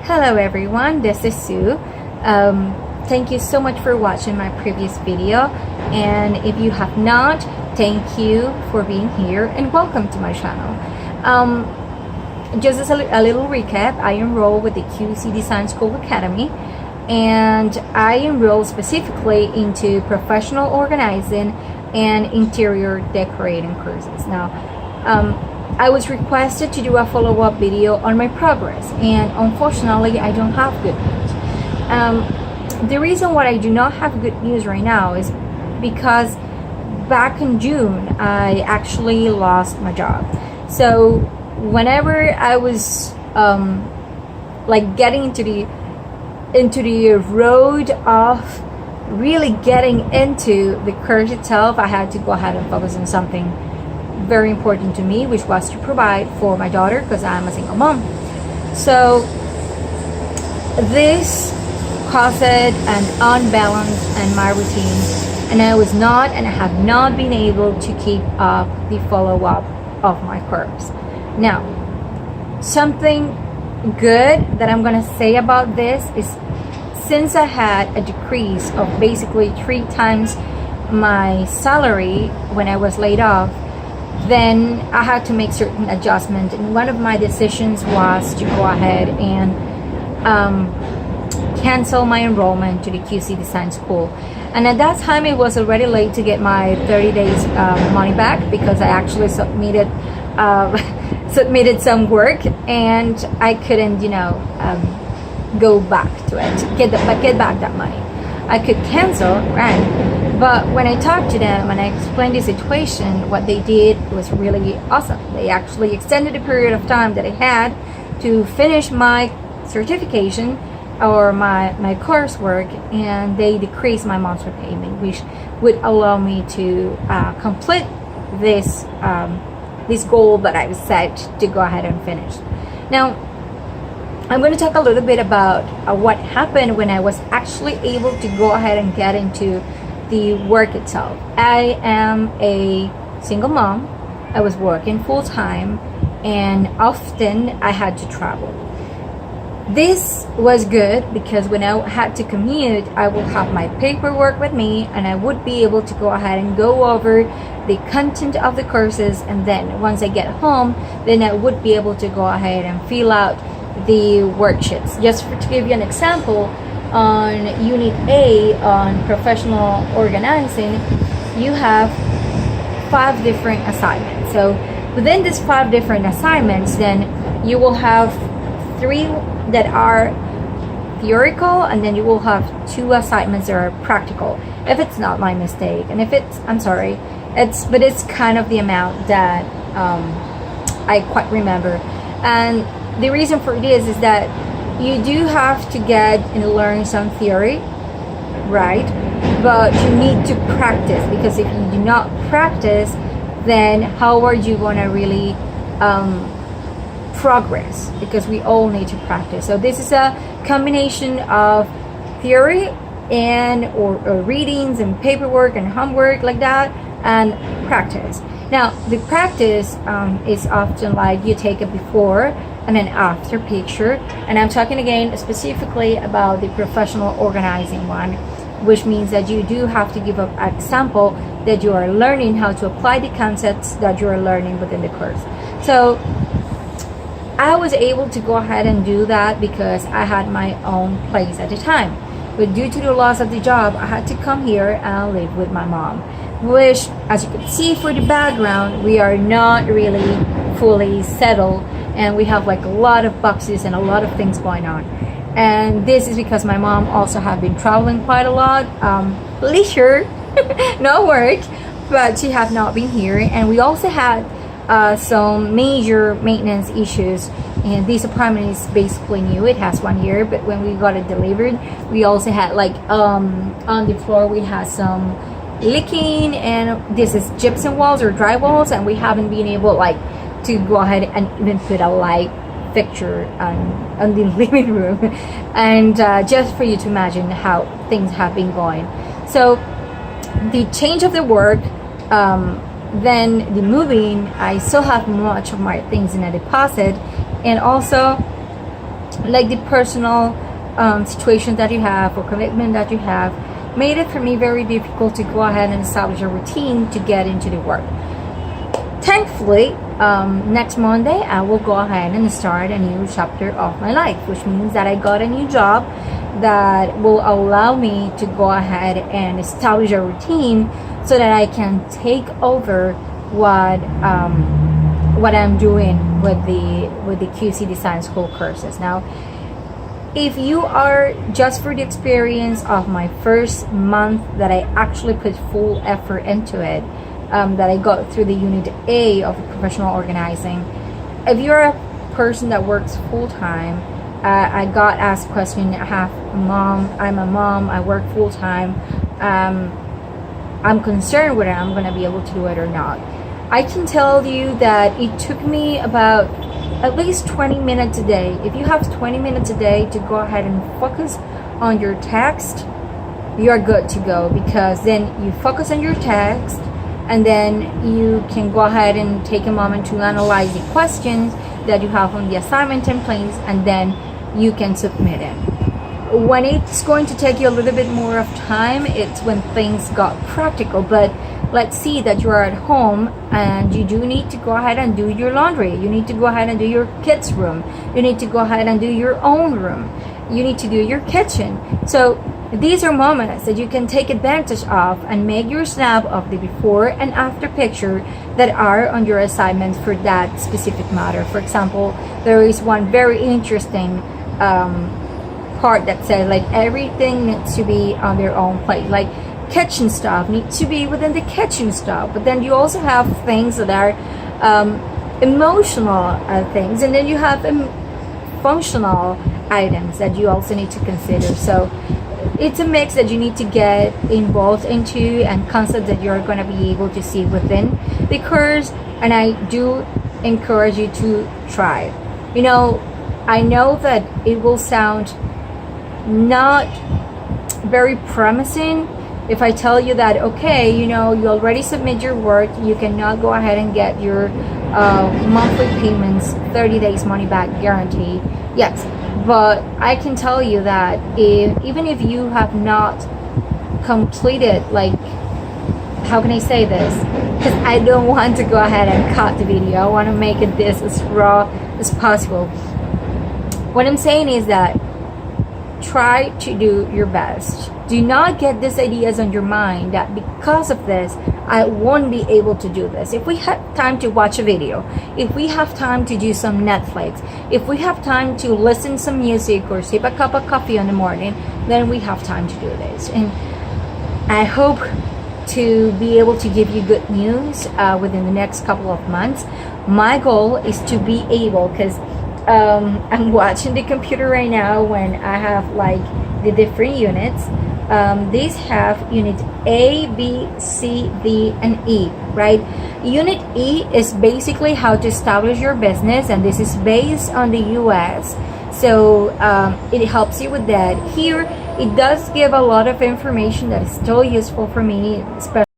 Hello everyone, this is Sue. Thank you so much for watching my previous video, and if you have not, thank you for being here and welcome to my channel. Just as a little recap, I enrolled with the QC Design School Academy, and I enrolled specifically into professional organizing and interior decorating courses. Now, I was requested to do a follow-up video on my progress, and unfortunately I don't have good news. The reason why I do not have good news right now is because back in June I actually lost my job. So whenever I was like getting into the road of really getting into the course itself, I had to go ahead and focus on something very important to me, which was to provide for my daughter because I'm a single mom. So this caused an unbalance in my routine, and I was not and I have not been able to keep up the follow-up of my course. Now, something good that I'm gonna say about this is, since I had a decrease of basically 3 times my salary when I was laid off, then I had to make certain adjustments, and one of my decisions was to go ahead and cancel my enrollment to the QC Design School. And at that time it was already late to get my 30 days money back, because I actually submitted some work and I couldn't, go back to it, get back that money. I could cancel, right? But when I talked to them and I explained the situation, what they did was really awesome. They actually extended the period of time that I had to finish my certification or my coursework, and they decreased my monthly payment, which would allow me to complete this goal that I was set to go ahead and finish. Now, I'm going to talk a little bit about what happened when I was actually able to go ahead and get into the work itself. I am a single mom. I was working full-time, and often I had to travel. This was good because when I had to commute, I would have my paperwork with me, and I would be able to go ahead and go over the content of the courses, and then once I get home, then I would be able to go ahead and fill out the worksheets. Just to give you an example, on Unit A on professional organizing, you have 5 different assignments. So within these 5 different assignments, then you will have 3 that are theoretical, and then you will have 2 assignments that are practical, if it's not my mistake. And if it's, I'm sorry, but it's kind of the amount that I quite remember. And the reason for this is that you do have to get and learn some theory, right? But you need to practice, because if you do not practice, then how are you going to really progress? Because we all need to practice. So this is a combination of theory and or readings and paperwork and homework like that, and practice. Now, the practice is often like you take a before and an after picture, and I'm talking again specifically about the professional organizing one, which means that you do have to give an example that you are learning how to apply the concepts that you are learning within the course. So I was able to go ahead and do that because I had my own place at the time. But due to the loss of the job, I had to come here and live with my mom, which, as you can see for the background, we are not really fully settled, and we have like a lot of boxes and a lot of things going on. And this is because my mom also have been traveling quite a lot, leisure, no work, but she have not been here. And we also had some major maintenance issues, and this apartment is basically new. It has 1 year, but when we got it delivered, we also had like on the floor we had some leaking, and this is gypsum walls or dry walls, and we haven't been able like to go ahead and even put a light fixture on the living room. And just for you to imagine how things have been going. So the change of the work, then the moving, I still have much of my things in a deposit, and also like the personal situation that you have or commitment that you have made it for me very difficult to go ahead and establish a routine to get into the work. Thankfully, next Monday I will go ahead and start a new chapter of my life, which means that I got a new job that will allow me to go ahead and establish a routine so that I can take over what I'm doing with the QC Design School courses. Now, if you are just for the experience of my first month that I actually put full effort into it, that I got through the unit A of professional organizing, if you're a person that works full-time, I got asked question, I'm a mom, I work full-time, I'm concerned whether I'm going to be able to do it or not. I can tell you that it took me about at least 20 minutes a day. If you have 20 minutes a day to go ahead and focus on your text, you're good to go, because then you focus on your text and then you can go ahead and take a moment to analyze the questions that you have on the assignment templates, and then you can submit it. When it's going to take you a little bit more of time, it's when things got practical. But let's see that you are at home and you do need to go ahead and do your laundry. You need to go ahead and do your kids' room. You need to go ahead and do your own room. You need to do your kitchen. So these are moments that you can take advantage of and make your snap of the before and after picture that are on your assignment for that specific matter. For example, there is one very interesting part that says like everything needs to be on their own plate. Like kitchen stuff needs to be within the kitchen stuff, but then you also have things that are emotional things, and then you have functional items that you also need to consider. So it's a mix that you need to get involved into, and concepts that you're going to be able to see within the course. And I do encourage you to try. You know, I know that it will sound not very promising if I tell you that, okay, you know, you already submit your work, you cannot go ahead and get your monthly payments, 30 days money back guarantee. Yes, but I can tell you that even if you have not completed, like, how can I say this? Because I don't want to go ahead and cut the video. I want to make it this as raw as possible. What I'm saying is that try to do your best. Do not get these ideas on your mind that because of this, I won't be able to do this. If we have time to watch a video, if we have time to do some Netflix, if we have time to listen some music or sip a cup of coffee in the morning, then we have time to do this. And I hope to be able to give you good news within the next couple of months. My goal is to be able, because I'm watching the computer right now when I have like the different units. These have unit A, B, C, D, and E, right? Unit E is basically how to establish your business, and this is based on the US. So it helps you with that. Here, it does give a lot of information that is still useful for me, especially